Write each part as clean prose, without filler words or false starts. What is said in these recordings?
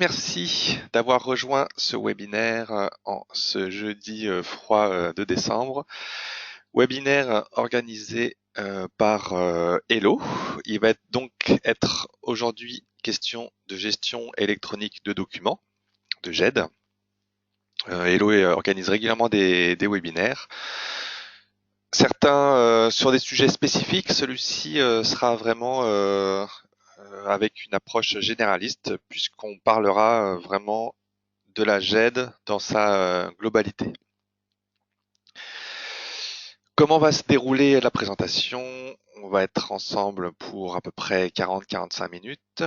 Merci d'avoir rejoint ce webinaire en ce jeudi froid de décembre. Webinaire organisé par Hello. Il va donc être aujourd'hui question de gestion électronique de documents, de GED. Hello organise régulièrement des webinaires. Certains sur des sujets spécifiques, celui-ci sera vraiment avec une approche généraliste puisqu'on parlera vraiment de la GED dans sa globalité. Comment va se dérouler la présentation? On va être ensemble pour à peu près 40-45 minutes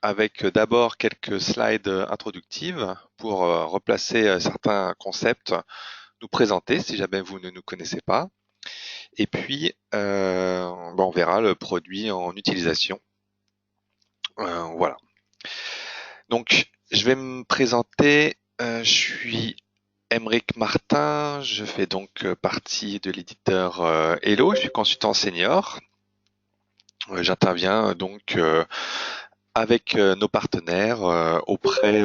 avec d'abord quelques slides introductives pour replacer certains concepts, nous présenter si jamais vous ne nous connaissez pas. Et puis, on verra le produit en utilisation. Voilà. Donc, je vais me présenter. Je suis Aymeric Martin. Je fais donc partie de l'éditeur Hello. Je suis consultant senior. J'interviens donc avec nos partenaires auprès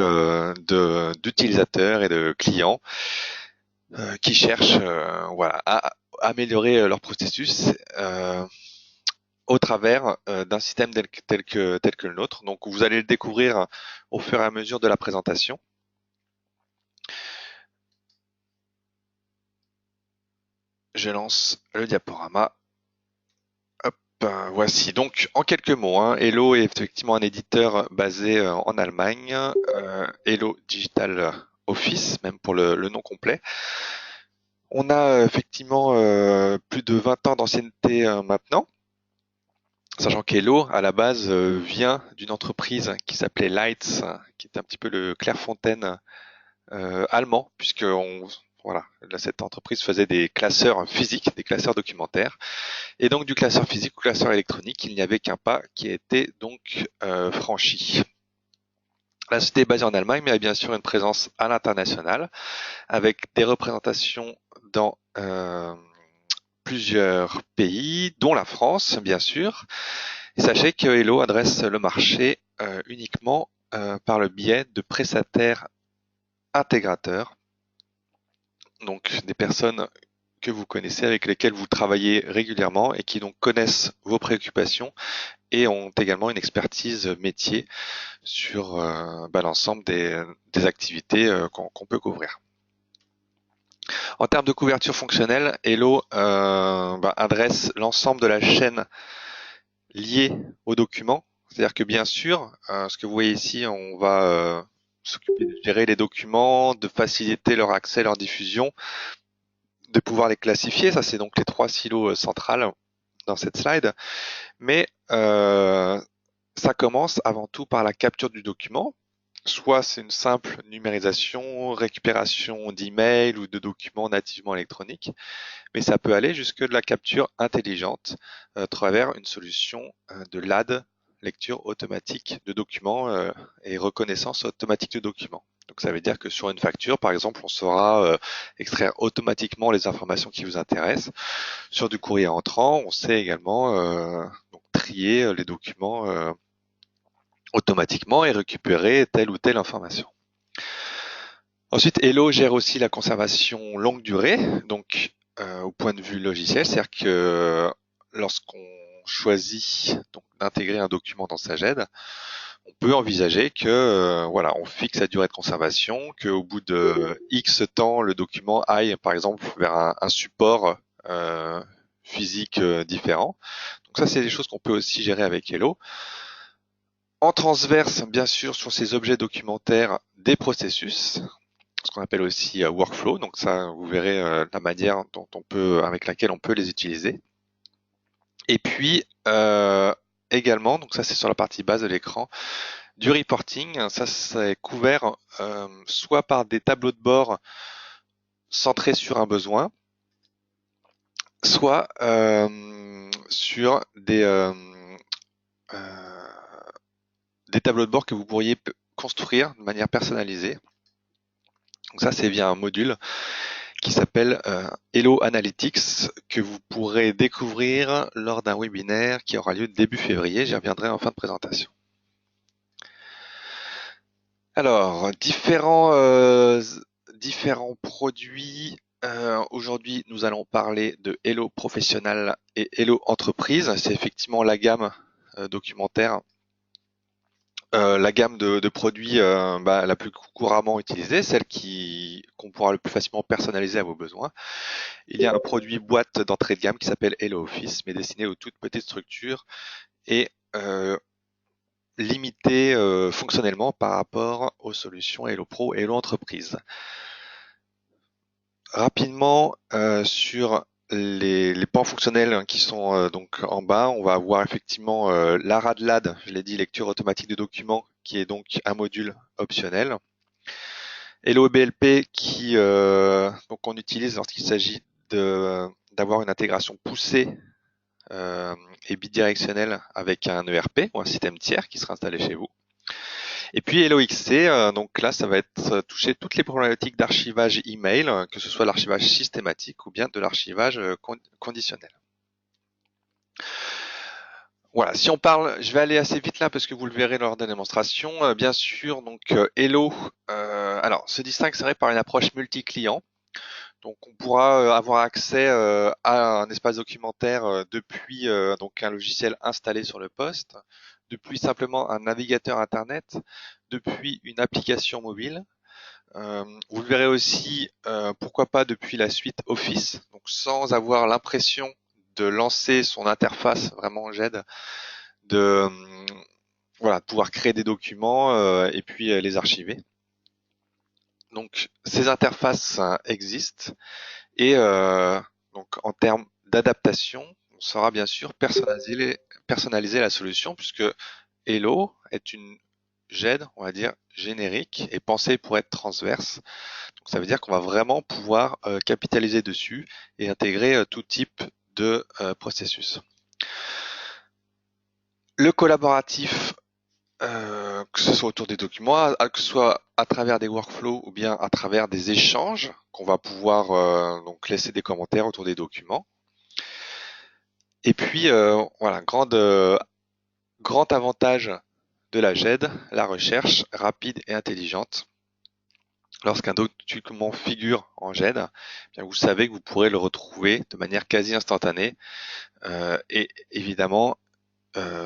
d'utilisateurs et de clients qui cherchent à améliorer leur processus au travers d'un système tel que le nôtre. Donc vous allez le découvrir au fur et à mesure de la présentation. Je lance le diaporama. Hop, voici. Donc en quelques mots, Hello est effectivement un éditeur basé en Allemagne. Hello Digital Office, même pour le nom complet. On a effectivement plus de 20 ans d'ancienneté maintenant. Sachant qu'Hello, à la base, vient d'une entreprise qui s'appelait Lights, qui est un petit peu le Clairefontaine allemand, puisque cette entreprise faisait des classeurs physiques, des classeurs documentaires. Et donc du classeur physique au classeur électronique, il n'y avait qu'un pas qui a été donc franchi. La société est basée en Allemagne, mais a bien sûr une présence à l'international, avec des représentations dans plusieurs pays, dont la France, bien sûr. Et sachez que Hello adresse le marché uniquement par le biais de prestataires intégrateurs, donc des personnes que vous connaissez, avec lesquelles vous travaillez régulièrement et qui donc connaissent vos préoccupations et ont également une expertise métier sur l'ensemble des activités qu'on peut couvrir. En termes de couverture fonctionnelle, Hello adresse l'ensemble de la chaîne liée aux documents. C'est-à-dire que bien sûr, ce que vous voyez ici, on va s'occuper de gérer les documents, de faciliter leur accès, leur diffusion, de pouvoir les classifier. Ça, c'est donc les trois silos centrales dans cette slide. Mais ça commence avant tout par la capture du document. Soit c'est une simple numérisation, récupération d'emails ou de documents nativement électroniques, mais ça peut aller jusque de la capture intelligente à travers une solution de LAD, lecture automatique de documents et reconnaissance automatique de documents. Donc ça veut dire que sur une facture, par exemple, on saura extraire automatiquement les informations qui vous intéressent. Sur du courrier entrant, on sait également donc trier les documents automatiquement et récupérer telle ou telle information. Ensuite, Hello gère aussi la conservation longue durée, donc au point de vue logiciel, c'est-à-dire que lorsqu'on choisit donc d'intégrer un document dans sa GED, on peut envisager que on fixe la durée de conservation, qu'au bout de X temps, le document aille par exemple vers un support physique différent. Donc ça, c'est des choses qu'on peut aussi gérer avec Hello. En transverse, bien sûr, sur ces objets documentaires, des processus, ce qu'on appelle aussi workflow. Donc ça, vous verrez la manière dont avec laquelle on peut les utiliser. Et puis également, donc ça c'est sur la partie basse de l'écran, du reporting. Ça c'est couvert soit par des tableaux de bord centrés sur un besoin, soit sur des tableaux de bord que vous pourriez construire de manière personnalisée. Donc ça, c'est via un module qui s'appelle Hello Analytics, que vous pourrez découvrir lors d'un webinaire qui aura lieu début février. J'y reviendrai en fin de présentation. Alors, différents produits. Aujourd'hui, nous allons parler de Hello Professionnel et Hello Entreprise. C'est effectivement la gamme documentaire, la gamme de produits la plus couramment utilisée, celle qu'on pourra le plus facilement personnaliser à vos besoins. Il y a un produit boîte d'entrée de gamme qui s'appelle Hello Office, mais destiné aux toutes petites structures et limité fonctionnellement par rapport aux solutions Hello Pro et Hello Entreprise. Rapidement, sur les pans fonctionnels qui sont donc en bas, on va avoir effectivement la RADLAD, je l'ai dit, lecture automatique de documents, qui est donc un module optionnel. Hello BLP qui donc on utilise lorsqu'il s'agit d'avoir une intégration poussée et bidirectionnelle avec un ERP ou un système tiers qui sera installé chez vous. Et puis Hello XC, donc là ça va être toucher toutes les problématiques d'archivage email, que ce soit l'archivage systématique ou bien de l'archivage conditionnel. Voilà, si on parle, je vais aller assez vite là parce que vous le verrez lors de la démonstration. Bien sûr, donc Hello, alors se distingue par une approche multi-client. Donc on pourra avoir accès à un espace documentaire depuis donc un logiciel installé sur le poste, depuis simplement un navigateur internet, depuis une application mobile. Vous le verrez aussi, pourquoi pas depuis la suite Office, donc sans avoir l'impression de lancer son interface vraiment GED, de voilà, pouvoir créer des documents et puis les archiver. Donc ces interfaces existent et donc en termes d'adaptation, on saura bien sûr personnaliser la solution puisque Hello est une GED, on va dire générique et pensée pour être transverse. Donc ça veut dire qu'on va vraiment pouvoir capitaliser dessus et intégrer tout type de processus. Le collaboratif, que ce soit autour des documents, que ce soit à travers des workflows ou bien à travers des échanges, qu'on va pouvoir donc laisser des commentaires autour des documents. Et puis voilà, grand avantage de la GED, la recherche rapide et intelligente. Lorsqu'un document figure en GED, eh bien vous savez que vous pourrez le retrouver de manière quasi instantanée et évidemment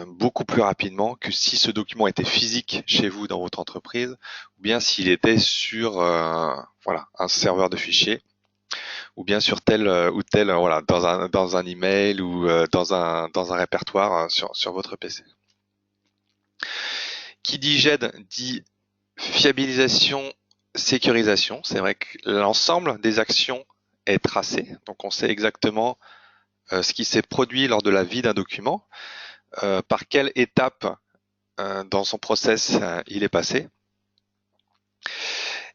beaucoup plus rapidement que si ce document était physique chez vous dans votre entreprise ou bien s'il était sur voilà, un serveur de fichiers ou bien sur tel ou tel voilà, dans un email ou dans un répertoire sur votre PC. Qui dit GED dit fiabilisation, sécurisation. C'est vrai que l'ensemble des actions est tracé, donc on sait exactement ce qui s'est produit lors de la vie d'un document, par quelle étape dans son process il est passé.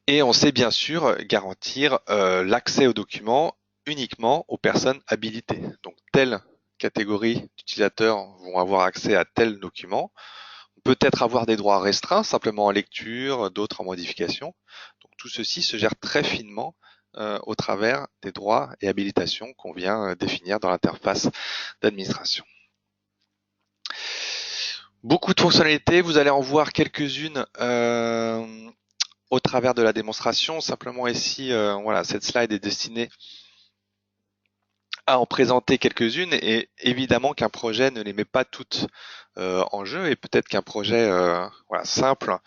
Et on sait bien sûr garantir l'accès aux documents uniquement aux personnes habilitées. Donc telle catégorie d'utilisateurs vont avoir accès à tel document, peut-être avoir des droits restreints, simplement en lecture, d'autres en modification. Donc tout ceci se gère très finement au travers des droits et habilitations qu'on vient définir dans l'interface d'administration. Beaucoup de fonctionnalités, vous allez en voir quelques-unes au travers de la démonstration. Simplement ici, voilà, cette slide est destinée à en présenter quelques-unes et évidemment qu'un projet ne les met pas toutes en jeu et peut-être qu'un projet voilà, simple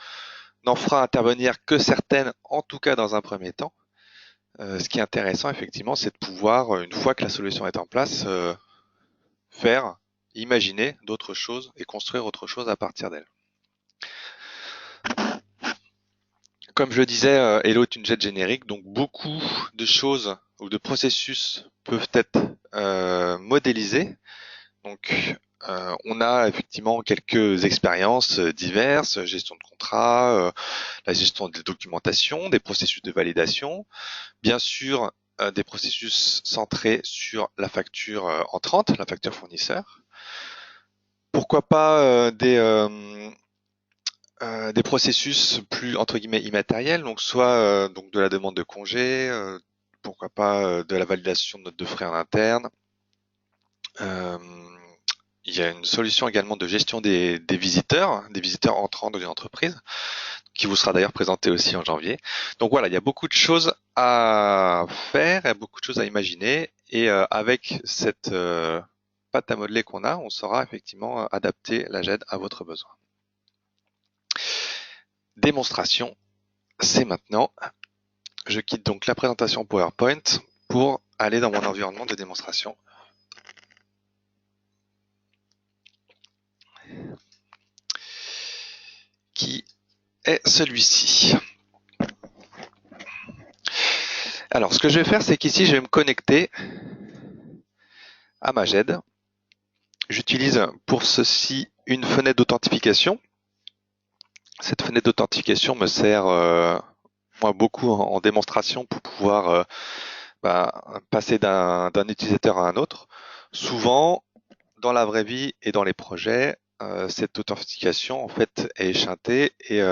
n'en fera intervenir que certaines, en tout cas dans un premier temps. Ce qui est intéressant effectivement, c'est de pouvoir, une fois que la solution est en place, faire, imaginer d'autres choses et construire autre chose à partir d'elle. Comme je le disais, Hello est une GED générique, donc beaucoup de choses ou de processus peuvent être modélisés. Donc, on a effectivement quelques expériences diverses, gestion de contrat, la gestion des documentations, des processus de validation, bien sûr des processus centrés sur la facture entrante, la facture fournisseur. Pourquoi pas des processus plus entre guillemets immatériels, donc soit donc de la demande de congé, pourquoi pas de la validation de notes de frais en interne. Il y a une solution également de gestion des visiteurs entrants dans une entreprise, qui vous sera d'ailleurs présenté aussi en janvier. Donc voilà, il y a beaucoup de choses à faire, il y a beaucoup de choses à imaginer, et avec cette pâte à modeler qu'on a, on saura effectivement adapter la GED à votre besoin. Démonstration, c'est maintenant. Je quitte donc la présentation PowerPoint pour aller dans mon environnement de démonstration. Qui est celui-ci. Alors, ce que je vais faire, c'est qu'ici, je vais me connecter à ma GED. J'utilise pour ceci une fenêtre d'authentification. Cette fenêtre d'authentification me sert moi beaucoup en démonstration pour pouvoir passer d'un utilisateur à un autre. Souvent, dans la vraie vie et dans les projets, cette authentification en fait est écheintée et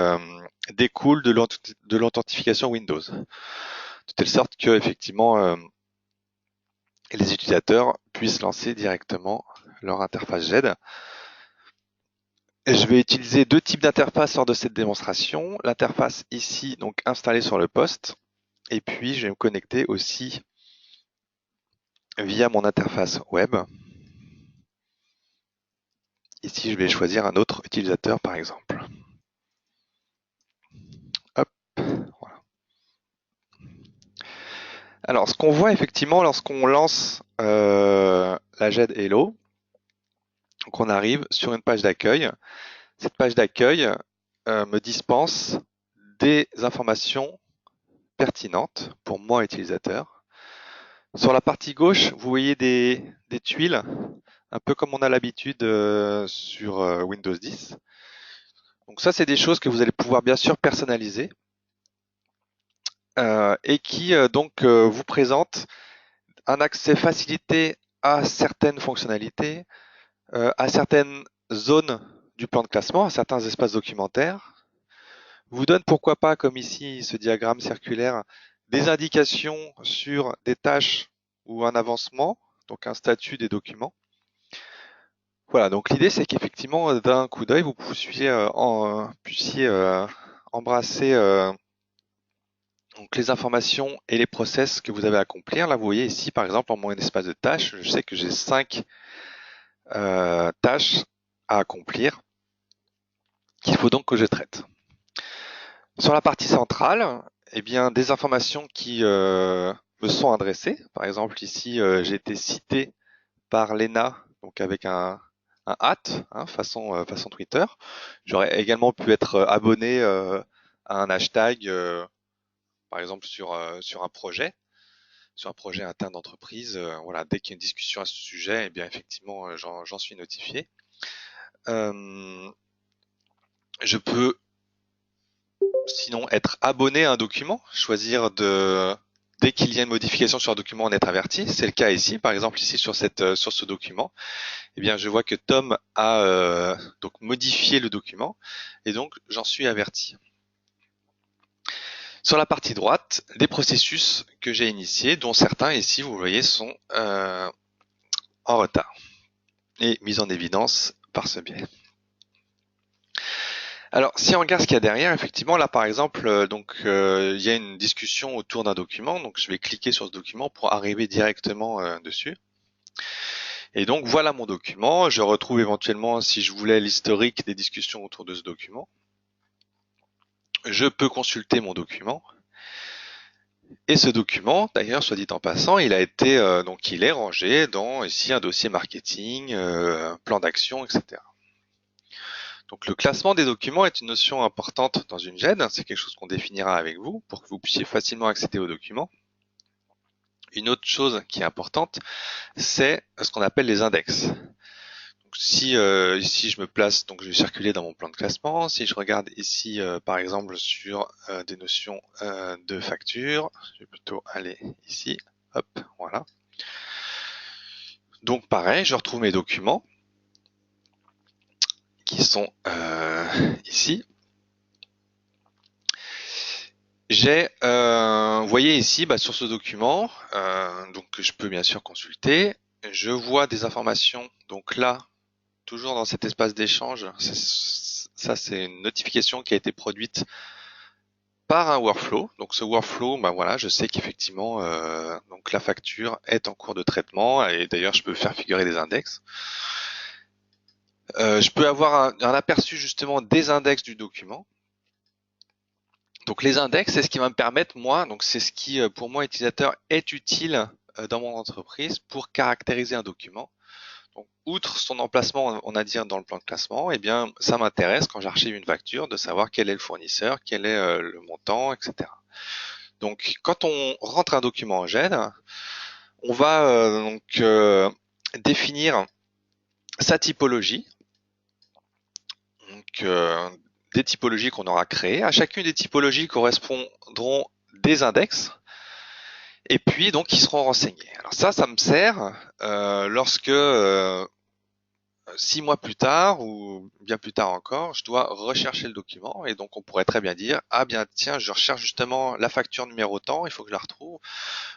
découle de l'authentification Windows, de telle sorte que effectivement les utilisateurs puissent lancer directement leur interface GED. Et je vais utiliser deux types d'interfaces lors de cette démonstration. L'interface ici, donc installée sur le poste, et puis je vais me connecter aussi via mon interface web. Ici, je vais choisir un autre utilisateur, par exemple. Hop, voilà. Alors, ce qu'on voit effectivement lorsqu'on lance la GED Hello, donc on arrive sur une page d'accueil. Cette page d'accueil me dispense des informations pertinentes pour moi, utilisateur. Sur la partie gauche, vous voyez des tuiles, un peu comme on a l'habitude sur Windows 10. Donc ça, c'est des choses que vous allez pouvoir bien sûr personnaliser et qui donc vous présentent un accès facilité à certaines fonctionnalités, à certaines zones du plan de classement, à certains espaces documentaires, vous donne pourquoi pas, comme ici ce diagramme circulaire, des indications sur des tâches ou un avancement, donc un statut des documents. Voilà, donc l'idée c'est qu'effectivement d'un coup d'œil vous puissiez embrasser donc les informations et les process que vous avez à accomplir. Là vous voyez ici par exemple en mon espace de tâches, je sais que j'ai 5 tâches à accomplir qu'il faut donc que je traite. Sur la partie centrale, eh bien, des informations qui me sont adressées. Par exemple, ici, j'ai été cité par Lena, donc avec un façon Twitter. J'aurais également pu être abonné à un hashtag, par exemple sur un projet interne d'entreprise. Voilà, dès qu'il y a une discussion à ce sujet, eh bien effectivement, j'en suis notifié. Je peux sinon être abonné à un document, choisir dès qu'il y a une modification sur un document, en être averti. C'est le cas ici, par exemple ici sur ce document. Eh bien, je vois que Tom a donc modifié le document et donc j'en suis averti. Sur la partie droite, des processus que j'ai initiés, dont certains ici, vous voyez, sont en retard et mis en évidence par ce biais. Alors, si on regarde ce qu'il y a derrière, effectivement, là, par exemple, il y a une discussion autour d'un document, donc je vais cliquer sur ce document pour arriver directement dessus. Et donc, voilà mon document. Je retrouve éventuellement, si je voulais, l'historique des discussions autour de ce document. Je peux consulter mon document. Et ce document, d'ailleurs, soit dit en passant, il a été donc il est rangé dans ici un dossier marketing, plan d'action, etc. Donc le classement des documents est une notion importante dans une GED, c'est quelque chose qu'on définira avec vous pour que vous puissiez facilement accéder aux documents. Une autre chose qui est importante, c'est ce qu'on appelle les index. Donc si ici je me place, donc je vais circuler dans mon plan de classement. Si je regarde ici par exemple sur des notions de facture, je vais plutôt aller ici, hop, voilà. Donc pareil, je retrouve mes documents qui sont ici. J'ai, vous voyez ici, sur ce document, donc que je peux bien sûr consulter, je vois des informations. Donc là, toujours dans cet espace d'échange, ça c'est une notification qui a été produite par un workflow. Donc ce workflow, ben voilà, je sais qu'effectivement, donc la facture est en cours de traitement et d'ailleurs je peux faire figurer des index. Je peux avoir un aperçu justement des index du document. Donc les index, c'est ce qui va me permettre, moi, donc c'est ce qui pour moi utilisateur est utile dans mon entreprise pour caractériser un document. Donc, outre son emplacement, on a dit dans le plan de classement, eh bien, ça m'intéresse quand j'archive une facture de savoir quel est le fournisseur, quel est le montant, etc. Donc, quand on rentre un document en GED, on va définir sa typologie, donc des typologies qu'on aura créées. À chacune des typologies correspondront des index. Et puis donc ils seront renseignés. Alors ça me sert lorsque 6 mois plus tard ou bien plus tard encore, je dois rechercher le document et donc on pourrait très bien dire ah bien tiens je recherche justement la facture numéro tant, il faut que je la retrouve,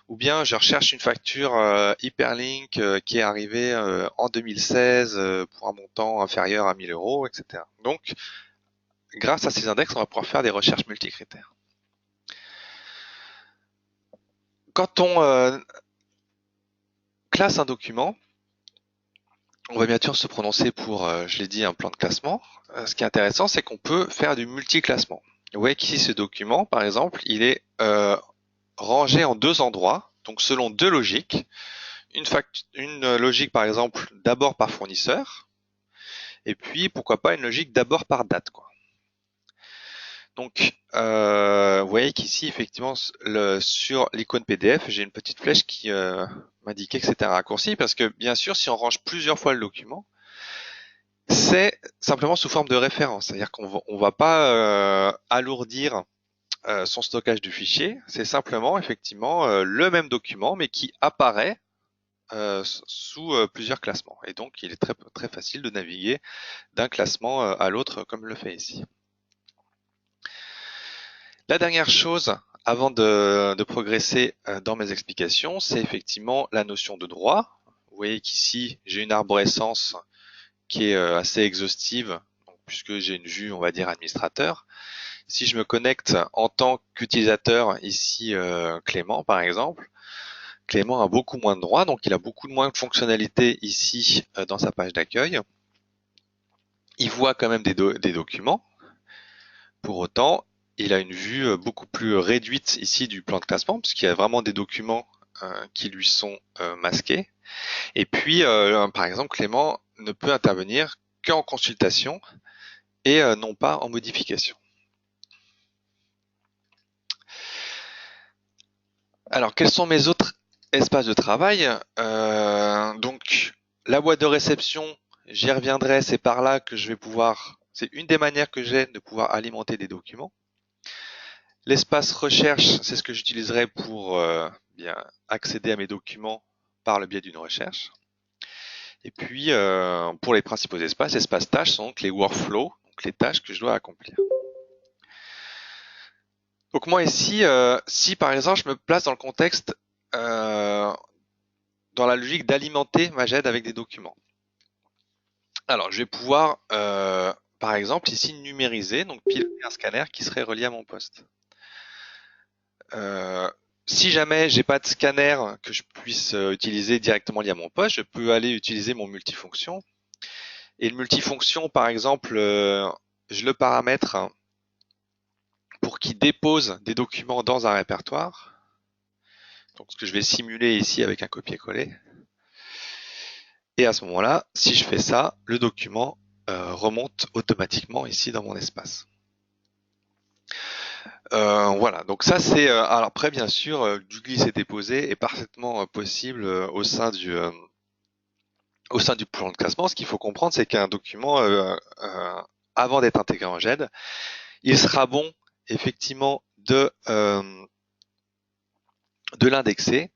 ou bien je recherche une facture hyperlink qui est arrivée en 2016 pour un montant inférieur à 1000 euros, etc. Donc grâce à ces index, on va pouvoir faire des recherches multicritères. Quand on classe un document, on va bien sûr se prononcer pour, je l'ai dit, un plan de classement. Ce qui est intéressant, c'est qu'on peut faire du multiclassement. Vous voyez qu'ici, ce document, par exemple, il est rangé en deux endroits, donc selon deux logiques. Une logique, par exemple, d'abord par fournisseur, et puis, pourquoi pas, une logique d'abord par date, quoi. Donc, vous voyez qu'ici, effectivement, sur l'icône PDF, j'ai une petite flèche qui m'indiquait que c'était un raccourci, parce que bien sûr, si on range plusieurs fois le document, c'est simplement sous forme de référence, c'est-à-dire qu'on va pas alourdir son stockage du fichier, c'est simplement effectivement le même document, mais qui apparaît sous plusieurs classements. Et donc, il est très, très facile de naviguer d'un classement à l'autre, comme je le fais ici. La dernière chose, avant de progresser dans mes explications, c'est effectivement la notion de droit. Vous voyez qu'ici, j'ai une arborescence qui est assez exhaustive, donc, puisque j'ai une vue, on va dire, administrateur. Si je me connecte en tant qu'utilisateur, ici Clément par exemple, Clément a beaucoup moins de droits, donc il a beaucoup moins de fonctionnalités ici dans sa page d'accueil. Il voit quand même des documents. Pour autant, il a une vue beaucoup plus réduite ici du plan de classement, puisqu'il y a vraiment des documents qui lui sont masqués. Et puis, par exemple, Clément ne peut intervenir qu'en consultation et non pas en modification. Alors, quels sont mes autres espaces de travail? Donc, la boîte de réception, j'y reviendrai, c'est par là que je vais pouvoir, c'est une des manières que j'ai de pouvoir alimenter des documents. L'espace recherche, c'est ce que j'utiliserai pour bien accéder à mes documents par le biais d'une recherche. Et puis, pour les principaux espaces, espaces tâches sont donc les workflows, donc les tâches que je dois accomplir. Donc moi ici, si par exemple je me place dans le contexte, dans la logique d'alimenter ma GED avec des documents. Alors je vais pouvoir, par exemple ici numériser, donc piloter un scanner qui serait relié à mon poste. Si jamais j'ai pas de scanner que je puisse utiliser directement lié à mon poste, je peux aller utiliser mon multifonction. Et le multifonction, par exemple, je le paramètre pour qu'il dépose des documents dans un répertoire. Donc ce que je vais simuler ici avec un copier-coller. Et à ce moment-là, si je fais ça, le document remonte automatiquement ici dans mon espace. Voilà, donc ça c'est alors après bien sûr du glisser-déposer est parfaitement possible au sein du plan de classement. Ce qu'il faut comprendre, c'est qu'un document avant d'être intégré en GED, il sera bon effectivement de l'indexer.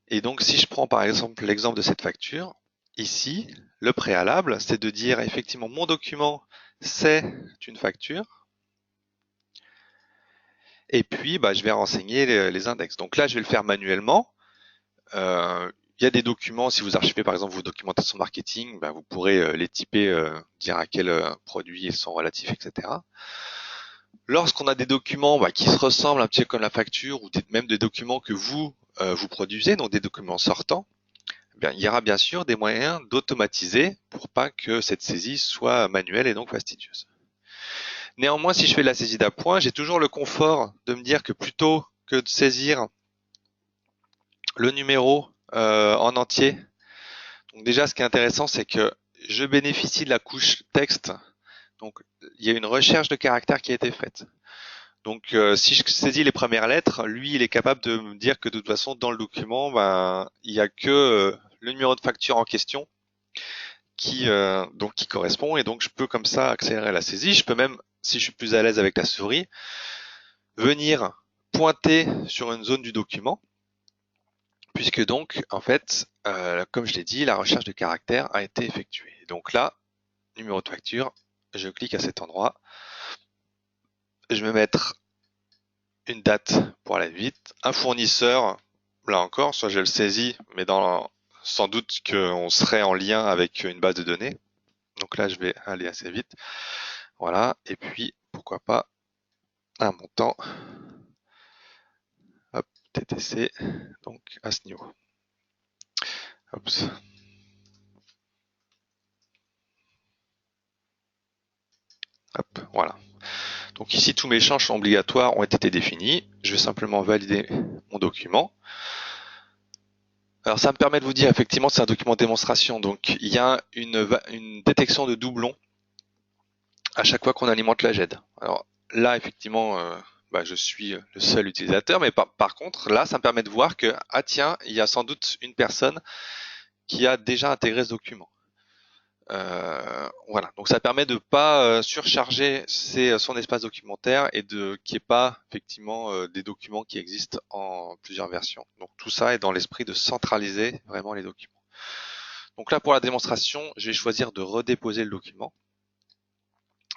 Et donc si je prends par exemple l'exemple de cette facture, ici le préalable c'est de dire effectivement mon document c'est une facture. Et puis, je vais renseigner les index. Donc là, je vais le faire manuellement. Il y a des documents, si vous archivez par exemple vos documentations marketing, vous pourrez les typer, dire à quel produit ils sont relatifs, etc. Lorsqu'on a des documents qui se ressemblent un petit peu comme la facture ou même des documents que vous produisez, donc des documents sortants, eh bien, il y aura bien sûr des moyens d'automatiser pour pas que cette saisie soit manuelle et donc fastidieuse. Néanmoins, si je fais la saisie d'appoint, j'ai toujours le confort de me dire que plutôt que de saisir le numéro en entier, donc déjà ce qui est intéressant, c'est que je bénéficie de la couche texte. Donc il y a une recherche de caractères qui a été faite. Donc si je saisis les premières lettres, lui il est capable de me dire que de toute façon dans le document, il y a que le numéro de facture en question qui correspond, et donc je peux comme ça accélérer la saisie. Je peux même, si je suis plus à l'aise avec la souris, venir pointer sur une zone du document, puisque donc en fait, comme je l'ai dit, la recherche de caractères a été effectuée. Donc là, numéro de facture, je clique à cet endroit, je vais mettre une date pour aller vite, un fournisseur, là encore, soit je le saisis, mais sans doute qu'on serait en lien avec une base de données. Donc là, je vais aller assez vite. Voilà, et puis pourquoi pas un montant, hop, TTC, donc à ce niveau. Hop. Hop, voilà. Donc ici, tous mes champs obligatoires ont été définis. Je vais simplement valider mon document. Alors ça me permet de vous dire effectivement c'est un document de démonstration, donc il y a une détection de doublons à chaque fois qu'on alimente la GED. Alors là effectivement je suis le seul utilisateur, mais par contre là ça me permet de voir que ah tiens il y a sans doute une personne qui a déjà intégré ce document. Voilà, donc ça permet de ne pas surcharger son espace documentaire et qu'il n'y ait pas effectivement des documents qui existent en plusieurs versions. Donc tout ça est dans l'esprit de centraliser vraiment les documents. Donc là pour la démonstration, je vais choisir de redéposer le document.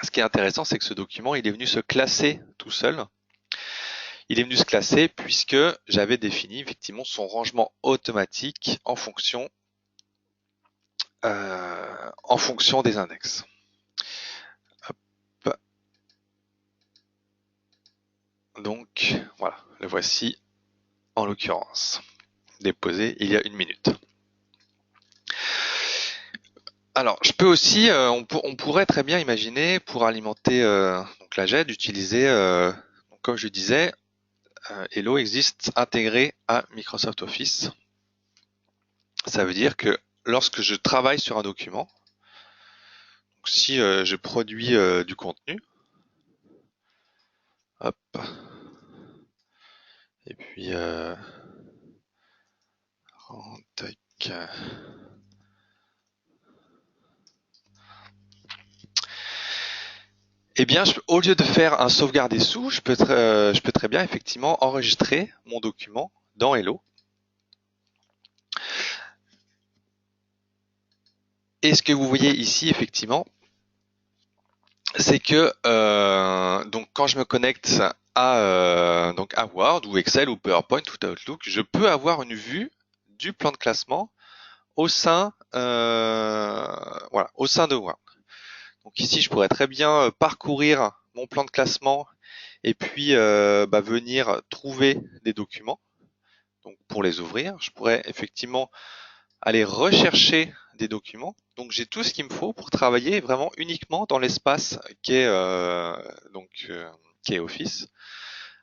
Ce qui est intéressant, c'est que ce document, il est venu se classer tout seul. Il est venu se classer puisque j'avais défini effectivement son rangement automatique en fonction des index. Hop. Donc voilà, le voici en l'occurrence, déposé il y a 1 minute. Alors, je peux aussi, on pourrait très bien imaginer pour alimenter donc la GED, d'utiliser, comme je disais, Hello existe intégré à Microsoft Office. Ça veut dire que lorsque je travaille sur un document, donc si je produis du contenu, hop, et puis tac, eh bien, au lieu de faire un sauvegarder sous, je peux très bien effectivement enregistrer mon document dans Hello. Et ce que vous voyez ici, effectivement, c'est que donc quand je me connecte à Word ou Excel ou PowerPoint ou Outlook, je peux avoir une vue du plan de classement au sein de Word. Donc ici, je pourrais très bien parcourir mon plan de classement et puis venir trouver des documents. Donc pour les ouvrir, je pourrais effectivement aller rechercher des documents. Donc j'ai tout ce qu'il me faut pour travailler vraiment uniquement dans l'espace qui est Office,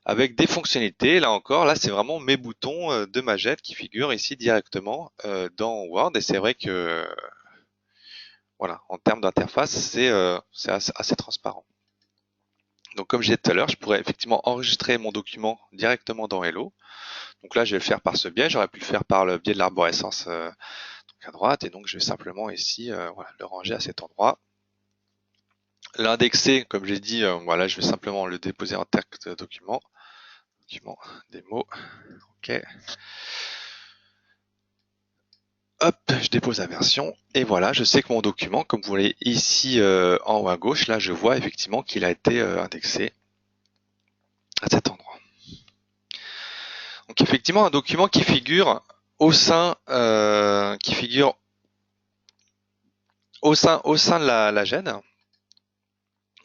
avec des fonctionnalités. Là encore, là c'est vraiment mes boutons de ma GED qui figurent ici directement dans Word. Et c'est vrai que voilà, en termes d'interface, c'est assez transparent. Donc comme j'ai dit tout à l'heure, je pourrais effectivement enregistrer mon document directement dans Hello. Donc là, je vais le faire par ce biais. J'aurais pu le faire par le biais de l'arborescence à droite, et donc je vais simplement ici le ranger à cet endroit. L'indexer, comme j'ai dit, voilà, je vais simplement le déposer en texte document, des mots, ok. Hop, je dépose la version, et voilà, je sais que mon document, comme vous voyez ici en haut à gauche, là je vois effectivement qu'il a été indexé à cet endroit. Donc effectivement, un document qui figure au sein de la GED.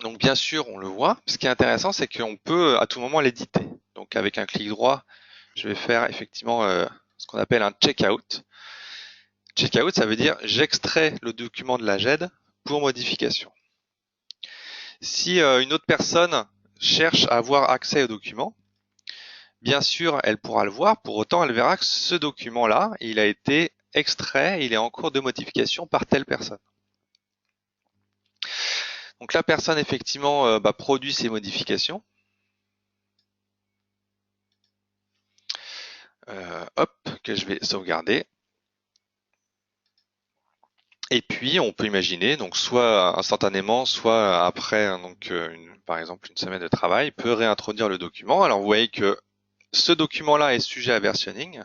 Donc bien sûr, on le voit. Ce qui est intéressant, c'est qu'on peut à tout moment l'éditer. Donc avec un clic droit, je vais faire effectivement ce qu'on appelle un checkout. Checkout, ça veut dire j'extrais le document de la GED pour modification. Si une autre personne cherche à avoir accès au document, bien sûr, elle pourra le voir. Pour autant, elle verra que ce document-là, il a été extrait, il est en cours de modification par telle personne. Donc la personne, effectivement, produit ces modifications. Hop, que je vais sauvegarder. Et puis, on peut imaginer, donc soit instantanément, soit après, donc par exemple une semaine de travail, peut réintroduire le document. Alors vous voyez que ce document-là est sujet à versionning.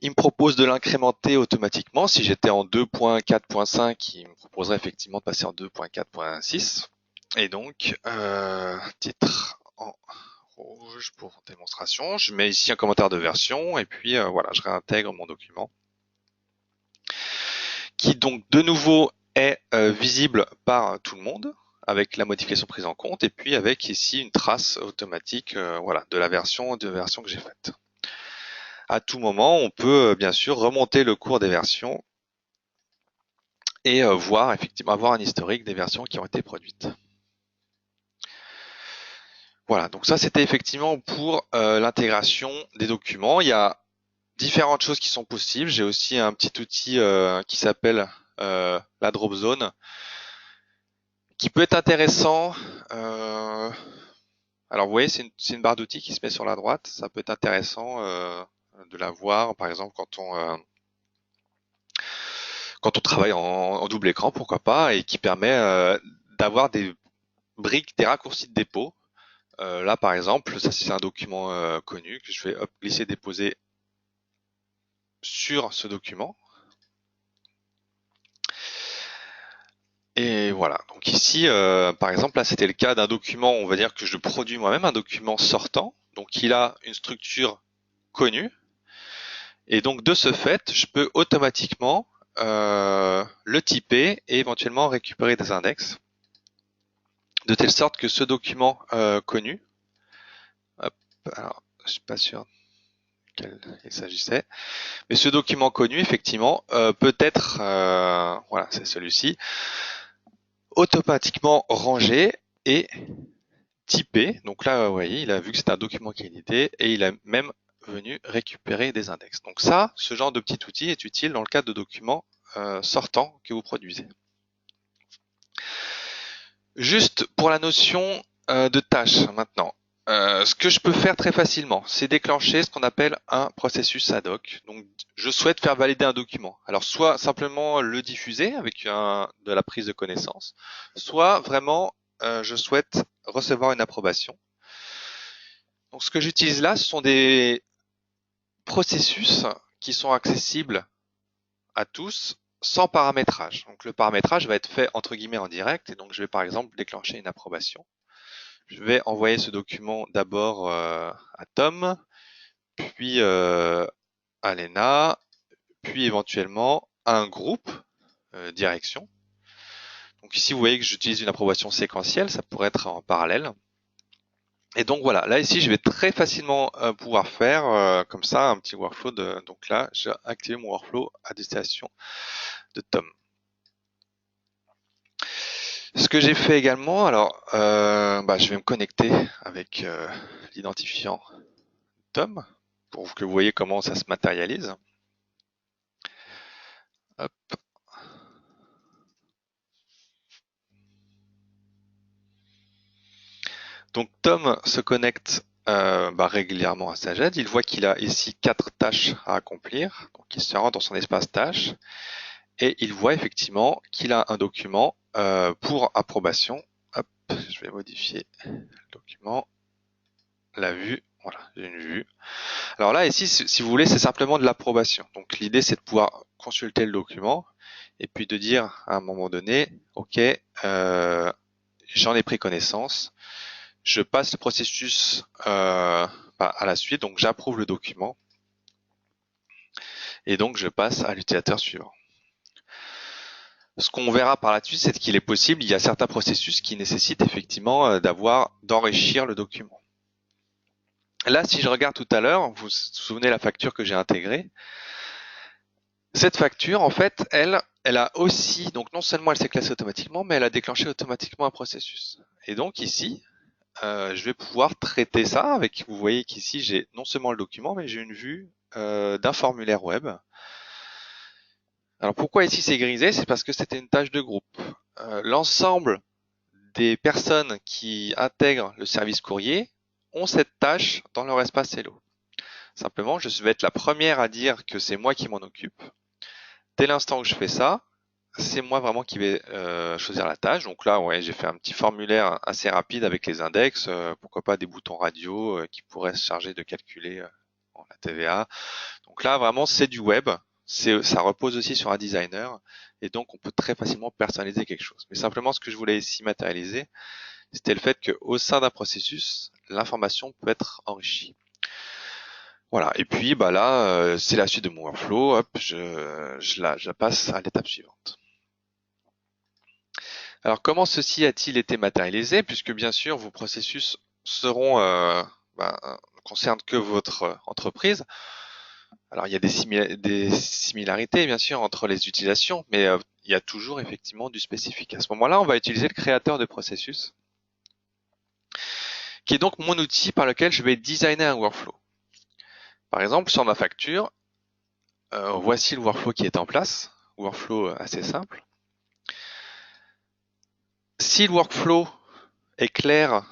Il me propose de l'incrémenter automatiquement. Si j'étais en 2.4.5, il me proposerait effectivement de passer en 2.4.6. Et donc, titre en rouge pour démonstration. Je mets ici un commentaire de version et puis voilà, je réintègre mon document qui donc de nouveau est visible par tout le monde avec la modification prise en compte et puis avec ici une trace automatique voilà, de la version que j'ai faite. À tout moment, on peut bien sûr remonter le cours des versions et voir effectivement avoir un historique des versions qui ont été produites. Voilà, donc ça c'était effectivement pour l'intégration des documents. Il y a différentes choses qui sont possibles. J'ai aussi un petit outil qui s'appelle la drop zone, qui peut être intéressant. Alors vous voyez, c'est une barre d'outils qui se met sur la droite. Ça peut être intéressant de la voir, par exemple quand on travaille en double écran, pourquoi pas, et qui permet d'avoir des briques, des raccourcis de dépôt. Là, par exemple, ça c'est un document connu que je vais glisser déposer sur ce document. Et voilà. Donc ici, par exemple, là c'était le cas d'un document, on va dire que je produis moi-même, un document sortant. Donc il a une structure connue. Et donc de ce fait, je peux automatiquement le typer et éventuellement récupérer des index. De telle sorte que ce document connu, hop, alors je suis pas sûr duquel il s'agissait, mais ce document connu effectivement peut être, voilà, c'est celui-ci, automatiquement rangé et typé. Donc là, vous voyez, il a vu que c'est un document qui est édité et il a même venu récupérer des index. Donc ça, ce genre de petit outil est utile dans le cadre de documents sortants que vous produisez. Juste pour la notion de tâche maintenant. Ce que je peux faire très facilement, c'est déclencher ce qu'on appelle un processus ad hoc. Donc, je souhaite faire valider un document. Alors, soit simplement le diffuser avec de la prise de connaissance, soit vraiment, je souhaite recevoir une approbation. Donc, ce que j'utilise là, ce sont des processus qui sont accessibles à tous sans paramétrage. Donc, le paramétrage va être fait entre guillemets en direct. Et donc, je vais par exemple déclencher une approbation. Je vais envoyer ce document d'abord à Tom, puis à Lena, puis éventuellement à un groupe direction. Donc ici, vous voyez que j'utilise une approbation séquentielle, ça pourrait être en parallèle. Et donc voilà, là ici, je vais très facilement pouvoir faire comme ça un petit workflow. Donc là, j'ai activé mon workflow à destination de Tom. Ce que j'ai fait également, alors je vais me connecter avec l'identifiant Tom pour que vous voyez comment ça se matérialise. Hop. Donc Tom se connecte régulièrement à sa GED. Il voit qu'il a ici 4 tâches à accomplir. Donc il se rend dans son espace tâches et il voit effectivement qu'il a un document pour approbation. Hop, je vais modifier le document. La vue, voilà, j'ai une vue. Alors là, ici, si vous voulez, c'est simplement de l'approbation. Donc l'idée, c'est de pouvoir consulter le document et puis de dire à un moment donné, OK, j'en ai pris connaissance. Je passe le processus à la suite, donc j'approuve le document et donc je passe à l'utilisateur suivant. Ce qu'on verra par la suite, c'est qu'il est possible, il y a certains processus qui nécessitent effectivement d'enrichir le document. Là, si je regarde tout à l'heure, vous vous souvenez de la facture que j'ai intégrée. Cette facture, en fait, elle a aussi, donc non seulement elle s'est classée automatiquement, mais elle a déclenché automatiquement un processus. Et donc ici, je vais pouvoir traiter ça avec, vous voyez qu'ici j'ai non seulement le document, mais j'ai une vue d'un formulaire web. Alors pourquoi ici c'est grisé? C'est parce que c'était une tâche de groupe. L'ensemble des personnes qui intègrent le service courrier ont cette tâche dans leur espace Hello. Simplement, je vais être la première à dire que c'est moi qui m'en occupe. Dès l'instant où je fais ça, c'est moi vraiment qui vais choisir la tâche. Donc là, ouais, j'ai fait un petit formulaire assez rapide avec les index, pourquoi pas des boutons radio qui pourraient se charger de calculer la TVA. Donc là, vraiment, c'est du web. Ça repose aussi sur un designer et donc on peut très facilement personnaliser quelque chose. Mais simplement, ce que je voulais ici matérialiser, c'était le fait qu'au sein d'un processus, l'information peut être enrichie. Voilà. Et puis, bah là, c'est la suite de mon workflow. Hop, je la passe à l'étape suivante. Alors, comment ceci a-t-il été matérialisé? Puisque bien sûr, vos processus seront concernent que votre entreprise. Alors, il y a des similarités, bien sûr, entre les utilisations, mais il y a toujours effectivement du spécifique. À ce moment-là, on va utiliser le créateur de processus, qui est donc mon outil par lequel je vais designer un workflow. Par exemple, sur ma facture, voici le workflow qui est en place, workflow assez simple. Si le workflow est clair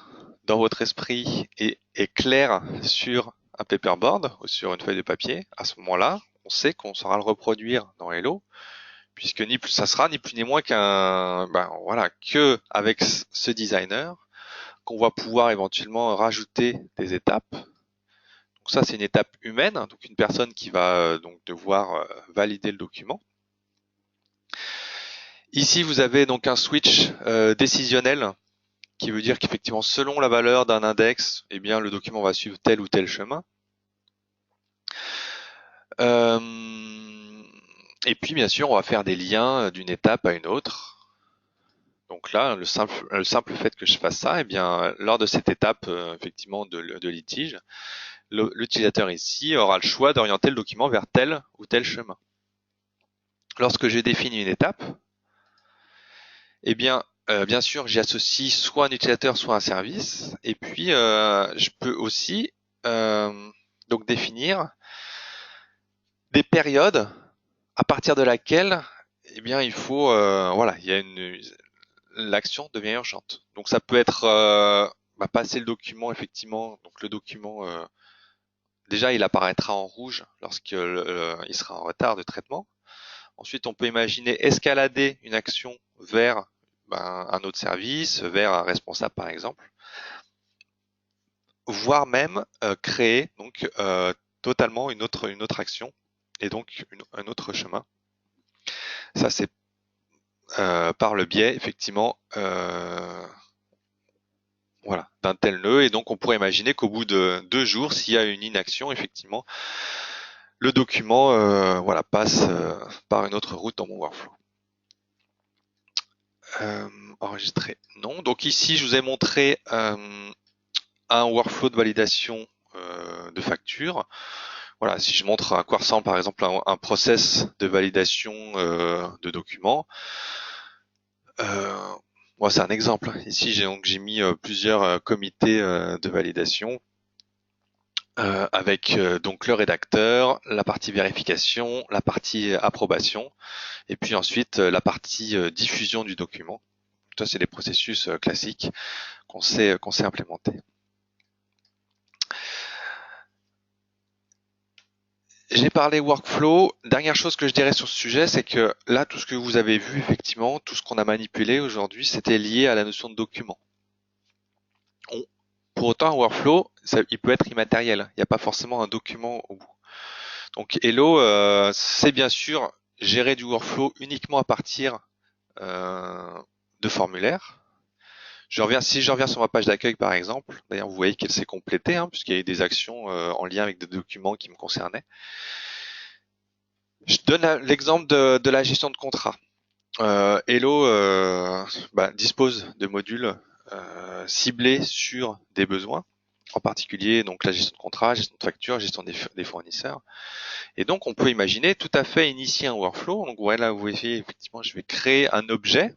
dans votre esprit et est clair sur un paperboard ou sur une feuille de papier, à ce moment-là, on sait qu'on saura le reproduire dans Hello, puisque ça sera ni plus ni moins que avec ce designer qu'on va pouvoir éventuellement rajouter des étapes. Donc ça, c'est une étape humaine, donc une personne qui va donc devoir valider le document. Ici, vous avez donc un switch décisionnel qui veut dire qu'effectivement, selon la valeur d'un index, eh bien, le document va suivre tel ou tel chemin. Et puis, bien sûr, on va faire des liens d'une étape à une autre. Donc là, le simple fait que je fasse ça, eh bien, lors de cette étape, effectivement, de litige, l'utilisateur ici aura le choix d'orienter le document vers tel ou tel chemin. Lorsque j'ai défini une étape, eh bien, bien sûr, j'y associe soit un utilisateur, soit un service. Et puis, je peux aussi donc définir des périodes à partir de laquelle, eh bien, il faut, il y a l'action devient urgente. Donc, ça peut être passer le document, effectivement. Donc, le document, déjà, il apparaîtra en rouge lorsqu'il sera en retard de traitement. Ensuite, on peut imaginer escalader une action vers un autre service, vers un responsable par exemple, voire même créer donc totalement une autre action et donc un autre chemin. Ça c'est par le biais effectivement d'un tel nœud, et donc on pourrait imaginer qu'au bout de 2 jours, s'il y a une inaction, effectivement, le document passe par une autre route dans mon workflow. Enregistrer, non. Donc ici, je vous ai montré un workflow de validation de facture. Voilà, si je montre à quoi ressemble par exemple un process de validation de documents. C'est un exemple. Ici, j'ai mis plusieurs comités de validation avec donc le rédacteur, la partie vérification, la partie approbation, et puis ensuite la partie diffusion du document. Ça, c'est des processus classiques qu'on sait implémenter. J'ai parlé workflow. Dernière chose que je dirais sur ce sujet, c'est que là, tout ce que vous avez vu, effectivement, tout ce qu'on a manipulé aujourd'hui, c'était lié à la notion de document. Pour autant, un workflow, il peut être immatériel. Il n'y a pas forcément un document au bout. Donc Hello, c'est bien sûr gérer du workflow uniquement à partir de formulaires. Si je reviens sur ma page d'accueil par exemple, d'ailleurs vous voyez qu'elle s'est complétée puisqu'il y a eu des actions en lien avec des documents qui me concernaient. Je donne l'exemple de la gestion de contrat. Hello dispose de modules ciblés sur des besoins, en particulier donc la gestion de contrat, gestion de facture, gestion des fournisseurs. Et donc on peut imaginer tout à fait initier un workflow. Donc voilà, vous voyez effectivement, je vais créer un objet,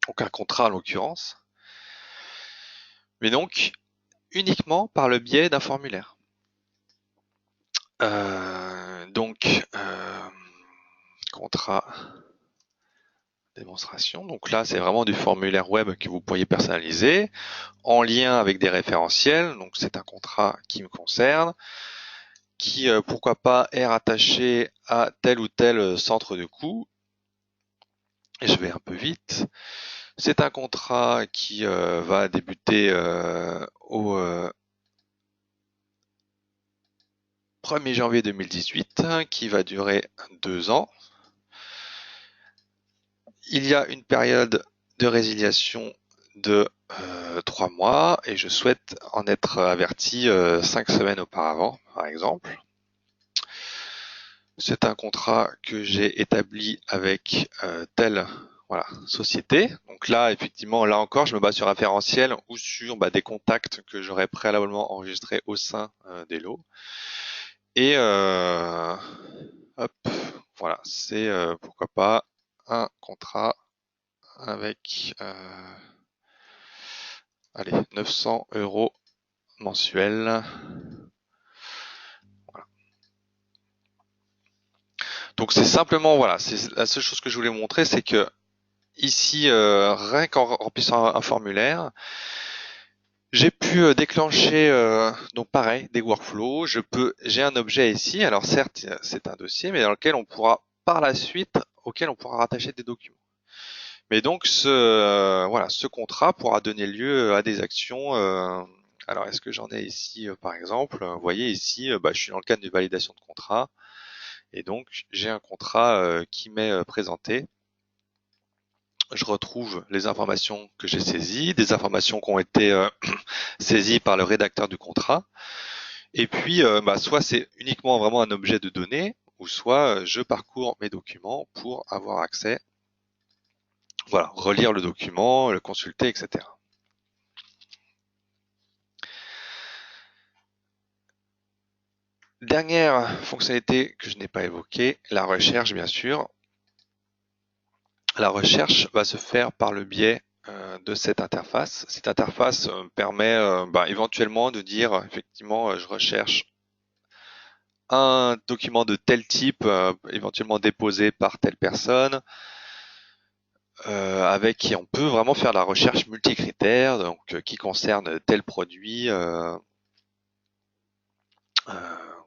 donc un contrat en l'occurrence, mais donc uniquement par le biais d'un formulaire. Contrat démonstration. Donc là, c'est vraiment du formulaire web que vous pourriez personnaliser en lien avec des référentiels. Donc c'est un contrat qui me concerne, qui pourquoi pas est rattaché à tel ou tel centre de coût. Et je vais un peu vite. C'est un contrat qui va débuter au 1er janvier 2018, qui va durer 2 ans. Il y a une période de résiliation de 3 mois et je souhaite en être averti 5 semaines auparavant, par exemple. C'est un contrat que j'ai établi avec telle société. Donc là, effectivement, là encore, je me base sur référentiel ou sur des contacts que j'aurais préalablement enregistrés au sein d'Hello. Et hop, voilà, c'est pourquoi pas un contrat avec 900 € mensuels. Voilà. Donc c'est simplement, voilà, c'est la seule chose que je voulais montrer, c'est que ici, rien qu'en remplissant un formulaire, j'ai pu déclencher donc pareil des workflows. J'ai un objet ici. Alors certes, c'est un dossier, mais dans lequel on pourra par la suite, auquel on pourra rattacher des documents. Mais donc ce contrat pourra donner lieu à des actions. Alors est-ce que j'en ai ici par exemple? Vous voyez ici, je suis dans le cadre d'une validation de contrat, et donc j'ai un contrat qui m'est présenté. Je retrouve les informations que j'ai saisies, des informations qui ont été saisies par le rédacteur du contrat. Et puis, soit c'est uniquement vraiment un objet de données, ou soit je parcours mes documents pour avoir accès, voilà, relire le document, le consulter, etc. Dernière fonctionnalité que je n'ai pas évoquée, la recherche, bien sûr. La recherche va se faire par le biais de cette interface. Cette interface permet éventuellement de dire, effectivement, je recherche un document de tel type, éventuellement déposé par telle personne, avec qui on peut vraiment faire la recherche multicritère, donc qui concerne tel produit.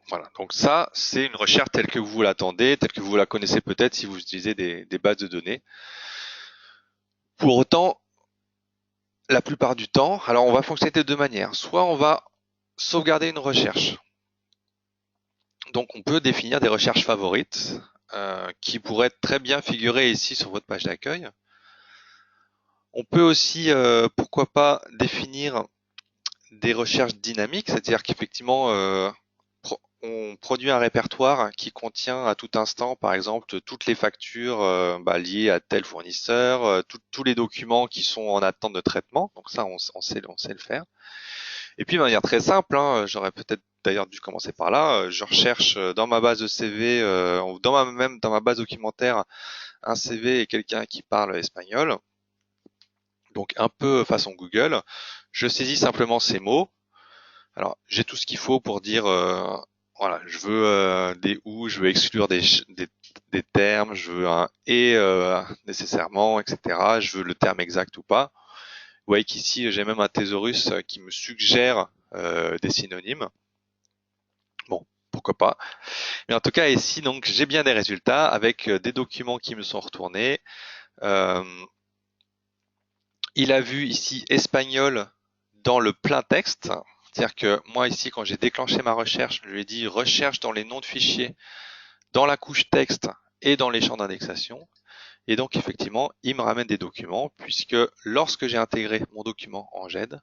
Voilà. Donc ça, c'est une recherche telle que vous l'attendez, telle que vous la connaissez peut-être si vous utilisez des bases de données. Pour autant, la plupart du temps, alors on va fonctionner de deux manières. Soit on va sauvegarder une recherche. Donc on peut définir des recherches favorites qui pourraient très bien figurer ici sur votre page d'accueil. On peut aussi, pourquoi pas, définir des recherches dynamiques, c'est-à-dire qu'effectivement, on produit un répertoire qui contient à tout instant, par exemple, toutes les factures liées à tel fournisseur, tous les documents qui sont en attente de traitement. Donc ça, on sait le faire. Et puis, de manière très simple, j'aurais peut-être d'ailleurs dû commencer par là. Je recherche dans ma base de CV, ou même dans ma base documentaire, un CV et quelqu'un qui parle espagnol. Donc un peu façon Google. Je saisis simplement ces mots. Alors j'ai tout ce qu'il faut pour dire voilà, je veux des ou, je veux exclure des termes, je veux un et nécessairement, etc. Je veux le terme exact ou pas. Vous voyez qu'ici j'ai même un thésaurus qui me suggère des synonymes. Bon, pourquoi pas. Mais en tout cas ici donc j'ai bien des résultats avec des documents qui me sont retournés. Il a vu ici espagnol dans le plein texte. C'est-à-dire que moi ici, quand j'ai déclenché ma recherche, je lui ai dit recherche dans les noms de fichiers, dans la couche texte et dans les champs d'indexation. Et donc effectivement, il me ramène des documents puisque lorsque j'ai intégré mon document en GED,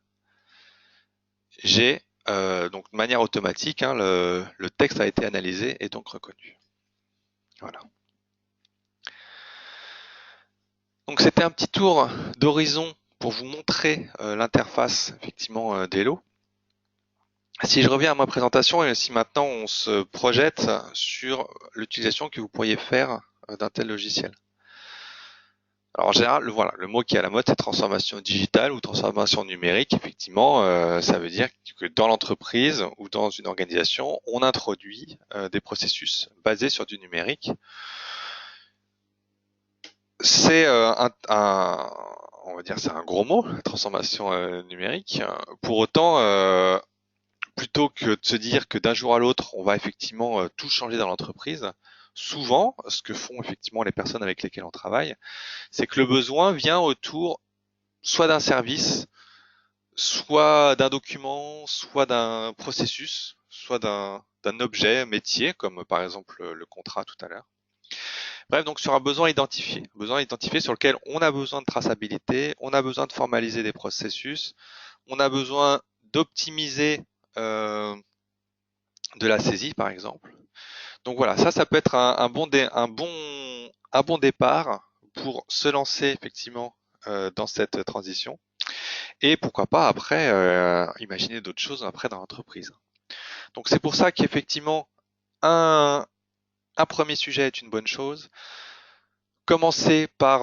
j'ai donc de manière automatique, le texte a été analysé et donc reconnu. Voilà. Donc c'était un petit tour d'horizon pour vous montrer l'interface effectivement d'Hello. Si je reviens à ma présentation et si maintenant on se projette sur l'utilisation que vous pourriez faire d'un tel logiciel. Alors en général, voilà, le mot qui est à la mode, c'est transformation digitale ou transformation numérique. Effectivement, ça veut dire que dans l'entreprise ou dans une organisation, on introduit des processus basés sur du numérique. C'est on va dire, c'est un gros mot, la transformation numérique. Pour autant, plutôt que de se dire que d'un jour à l'autre, on va effectivement tout changer dans l'entreprise, souvent, ce que font effectivement les personnes avec lesquelles on travaille, c'est que le besoin vient autour soit d'un service, soit d'un document, soit d'un processus, soit d'un objet métier, comme par exemple le contrat tout à l'heure. Bref, donc sur un besoin identifié sur lequel on a besoin de traçabilité, on a besoin de formaliser des processus, on a besoin d'optimiser euh, de la saisie, par exemple. Donc voilà, ça peut être un bon départ pour se lancer effectivement dans cette transition. Et pourquoi pas après imaginer d'autres choses après dans l'entreprise. Donc c'est pour ça qu'effectivement un, un premier sujet est une bonne chose. Commencer par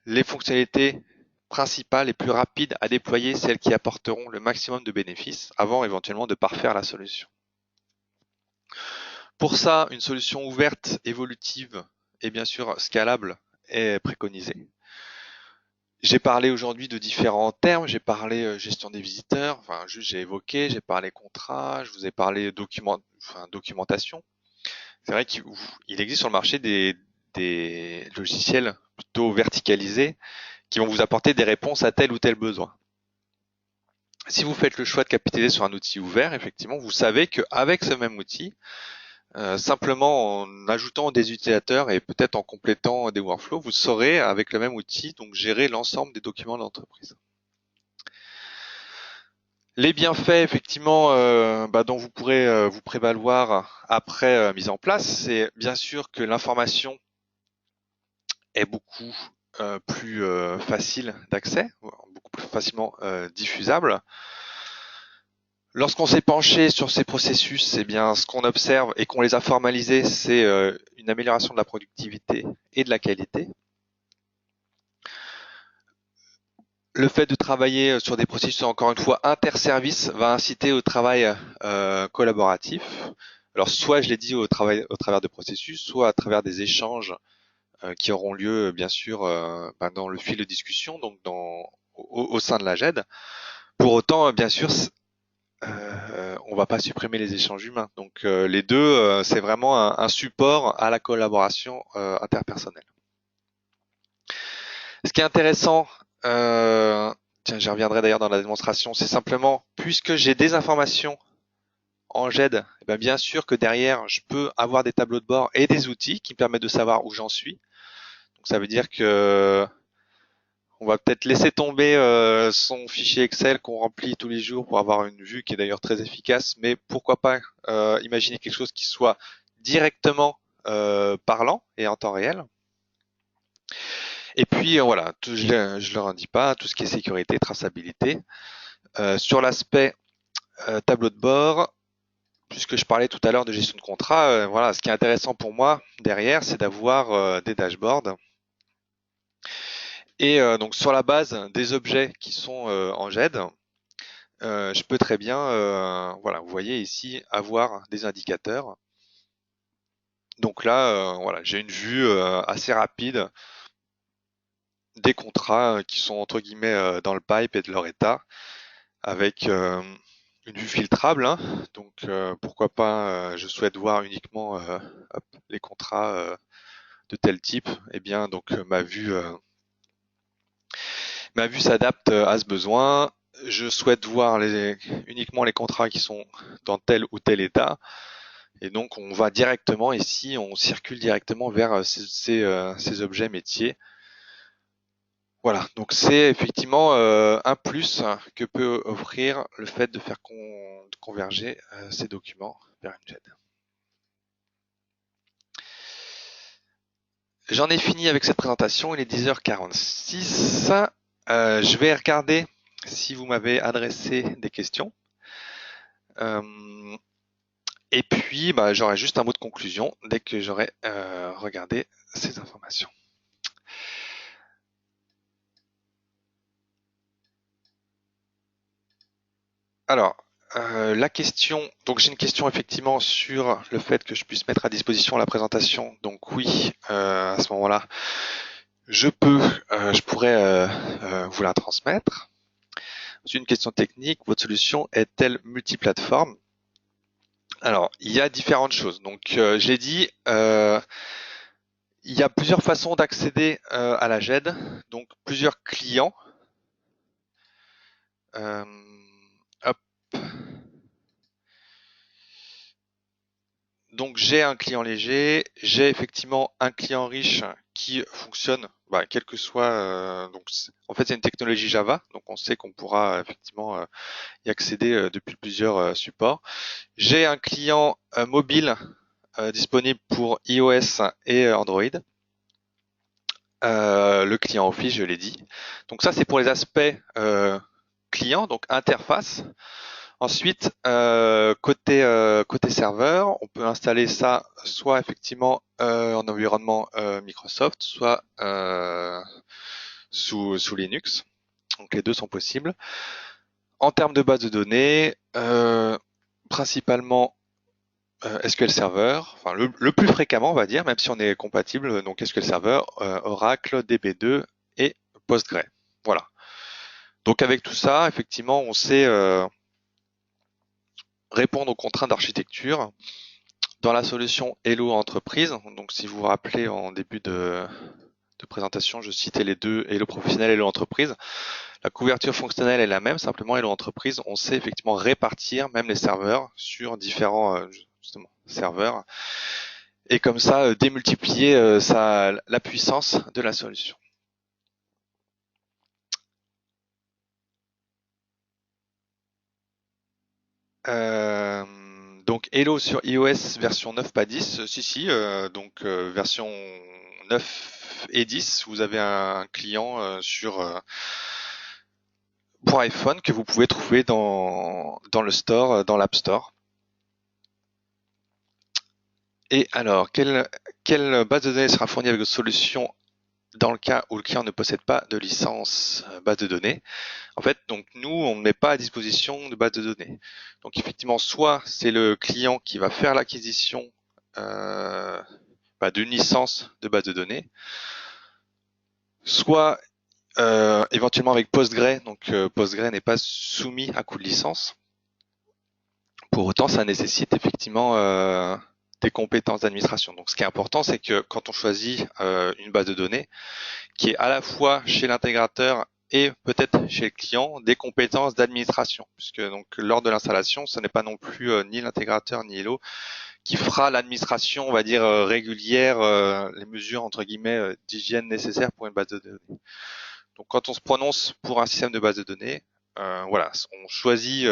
les fonctionnalités principales et plus rapides à déployer, celles qui apporteront le maximum de bénéfices, avant éventuellement de parfaire la solution. Pour ça, une solution ouverte, évolutive et bien sûr scalable est préconisée. J'ai parlé aujourd'hui de différents termes, j'ai parlé gestion des visiteurs, enfin juste j'ai évoqué, j'ai parlé contrat, je vous ai parlé documentation. C'est vrai qu'il existe sur le marché des logiciels plutôt verticalisés qui vont vous apporter des réponses à tel ou tel besoin. Si vous faites le choix de capitaliser sur un outil ouvert, effectivement, vous savez qu'avec ce même outil, simplement en ajoutant des utilisateurs et peut-être en complétant des workflows, vous saurez avec le même outil donc gérer l'ensemble des documents de l'entreprise. Les bienfaits effectivement dont vous pourrez vous prévaloir après mise en place, c'est bien sûr que l'information est beaucoup plus facile d'accès, beaucoup plus facilement diffusable. Lorsqu'on s'est penché sur ces processus, c'est bien ce qu'on observe et qu'on les a formalisés, c'est une amélioration de la productivité et de la qualité. Le fait de travailler sur des processus, encore une fois, interservices, va inciter au travail collaboratif. Alors, soit, je l'ai dit, au travers de processus, soit à travers des échanges qui auront lieu, bien sûr, dans le fil de discussion, donc au sein de la GED. Pour autant, bien sûr, on va pas supprimer les échanges humains. Donc, les deux, c'est vraiment un support à la collaboration interpersonnelle. Ce qui est intéressant, tiens, j'y reviendrai d'ailleurs dans la démonstration, c'est simplement, puisque j'ai des informations en GED, eh bien sûr que derrière, je peux avoir des tableaux de bord et des outils qui me permettent de savoir où j'en suis. Donc ça veut dire que on va peut-être laisser tomber son fichier Excel qu'on remplit tous les jours pour avoir une vue qui est d'ailleurs très efficace, mais pourquoi pas imaginer quelque chose qui soit directement parlant et en temps réel. Et puis voilà, je leur en dis pas, tout ce qui est sécurité, traçabilité. Sur l'aspect tableau de bord, puisque je parlais tout à l'heure de gestion de contrat, voilà, ce qui est intéressant pour moi derrière, c'est d'avoir des dashboards. Et donc sur la base des objets qui sont en GED, je peux très bien, voilà, vous voyez ici, avoir des indicateurs. Donc là, voilà, j'ai une vue assez rapide des contrats qui sont entre guillemets dans le pipe et de leur état, avec une vue filtrable. Hein. Donc pourquoi pas, je souhaite voir uniquement hop, les contrats de tel type. Eh bien, donc ma vue s'adapte à ce besoin. Je souhaite voir uniquement les contrats qui sont dans tel ou tel état. Et donc, on va directement ici, on circule directement vers ces objets métiers. Voilà, donc c'est effectivement un plus que peut offrir le fait de faire de converger ces documents vers une GED. j'en ai fini avec cette présentation, il est 10h46. Je vais regarder si vous m'avez adressé des questions. Et puis, j'aurai juste un mot de conclusion dès que j'aurai regardé ces informations. Alors, la question, donc j'ai une question effectivement sur le fait que je puisse mettre à disposition la présentation. Donc oui, à ce moment-là, je pourrais vous la transmettre. C'est une question technique. Votre solution est-elle multiplateforme? Alors, il y a différentes choses. Donc, je l'ai dit, il y a plusieurs façons d'accéder à la GED. Donc, plusieurs clients. Hop. Donc, j'ai un client léger. J'ai effectivement un client riche qui fonctionne, quel que soit. Donc, en fait, c'est une technologie Java. Donc, on sait qu'on pourra effectivement y accéder depuis plusieurs supports. J'ai un client mobile disponible pour iOS et Android. Le client Office, je l'ai dit. Donc ça, c'est pour les aspects client, donc interface. Ensuite, côté serveur, on peut installer ça soit effectivement en environnement Microsoft, soit sous Linux. Donc les deux sont possibles. En termes de base de données, principalement SQL Server, enfin le plus fréquemment on va dire, même si on est compatible, donc SQL Server, Oracle, DB2 et Postgre. Voilà. Donc avec tout ça, effectivement, on sait répondre aux contraintes d'architecture dans la solution Hello Entreprise. Donc si vous vous rappelez en début de présentation, je citais les deux, Hello Professionnel et Hello Entreprise. La couverture fonctionnelle est la même, simplement Hello Entreprise, on sait effectivement répartir même les serveurs sur différents justement serveurs et comme ça démultiplier la puissance de la solution. Donc Hello sur iOS version 9 pas 10, si, donc version 9 et 10, vous avez un client pour iPhone que vous pouvez trouver dans le store, dans l'App Store. Et alors, quelle base de données sera fournie avec votre solution dans le cas où le client ne possède pas de licence base de données? En fait, donc nous, on ne met pas à disposition de base de données. Donc effectivement, soit c'est le client qui va faire l'acquisition d'une licence de base de données, soit éventuellement avec Postgre. Donc Postgre n'est pas soumis à coût de licence. Pour autant, ça nécessite effectivement des compétences d'administration. Donc ce qui est important, c'est que quand on choisit une base de données qui est à la fois chez l'intégrateur et peut-être chez le client des compétences d'administration, puisque donc lors de l'installation, ce n'est pas non plus ni l'intégrateur ni Hello qui fera l'administration, on va dire régulière, les mesures entre guillemets d'hygiène nécessaires pour une base de données. Donc quand on se prononce pour un système de base de données, voilà, on choisit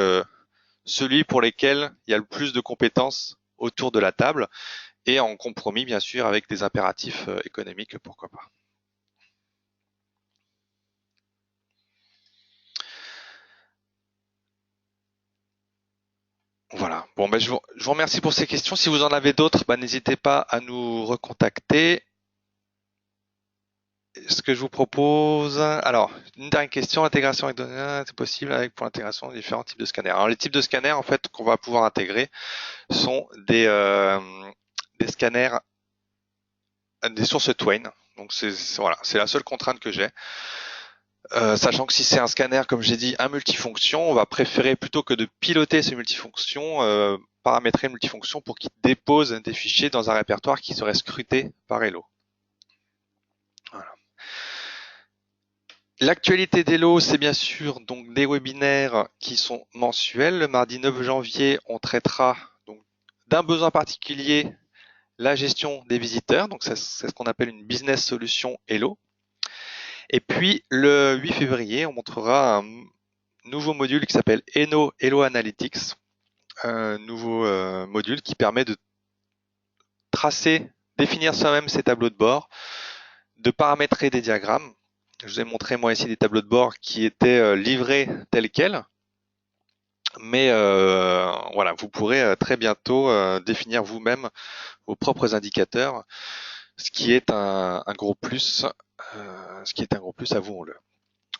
celui pour lequel il y a le plus de compétences autour de la table et en compromis bien sûr avec des impératifs économiques, pourquoi pas. Voilà. Bon, je vous remercie pour ces questions. Si vous en avez d'autres, n'hésitez pas à nous recontacter. Ce que je vous propose, alors, une dernière question, intégration avec données, c'est possible pour l'intégration de différents types de scanners. Alors, les types de scanners, en fait, qu'on va pouvoir intégrer sont des scanners, des sources Twain. Donc, voilà, c'est la seule contrainte que j'ai. Sachant que si c'est un scanner, comme j'ai dit, un multifonction, on va préférer plutôt que de piloter ce multifonction, paramétrer le multifonction pour qu'il dépose des fichiers dans un répertoire qui serait scruté par Hello. Voilà. L'actualité d'Hello, c'est bien sûr donc des webinaires qui sont mensuels. Le mardi 9 janvier, on traitera donc d'un besoin particulier, la gestion des visiteurs. Donc c'est ce qu'on appelle une business solution Hello. Et puis le 8 février, on montrera un nouveau module qui s'appelle Hello Analytics. Un nouveau module qui permet de tracer définir soi-même ses tableaux de bord, de paramétrer des diagrammes. Je vous ai montré moi ici des tableaux de bord qui étaient livrés tels quels, mais voilà, vous pourrez très bientôt définir vous-même vos propres indicateurs, ce qui est un gros plus, avouons-le.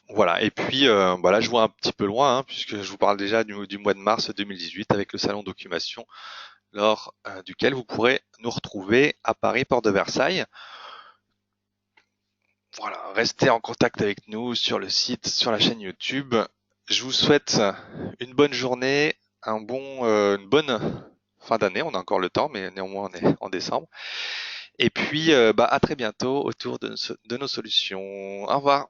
Voilà, et puis là je vois un petit peu loin, hein, puisque je vous parle déjà du mois de mars 2018 avec le salon d'occupation, lors duquel vous pourrez nous retrouver à Paris, Porte de Versailles. Voilà, restez en contact avec nous sur le site, sur la chaîne YouTube. Je vous souhaite une bonne journée, une bonne fin d'année. On a encore le temps, mais néanmoins on est en décembre. Et puis à très bientôt autour de nos solutions. Au revoir.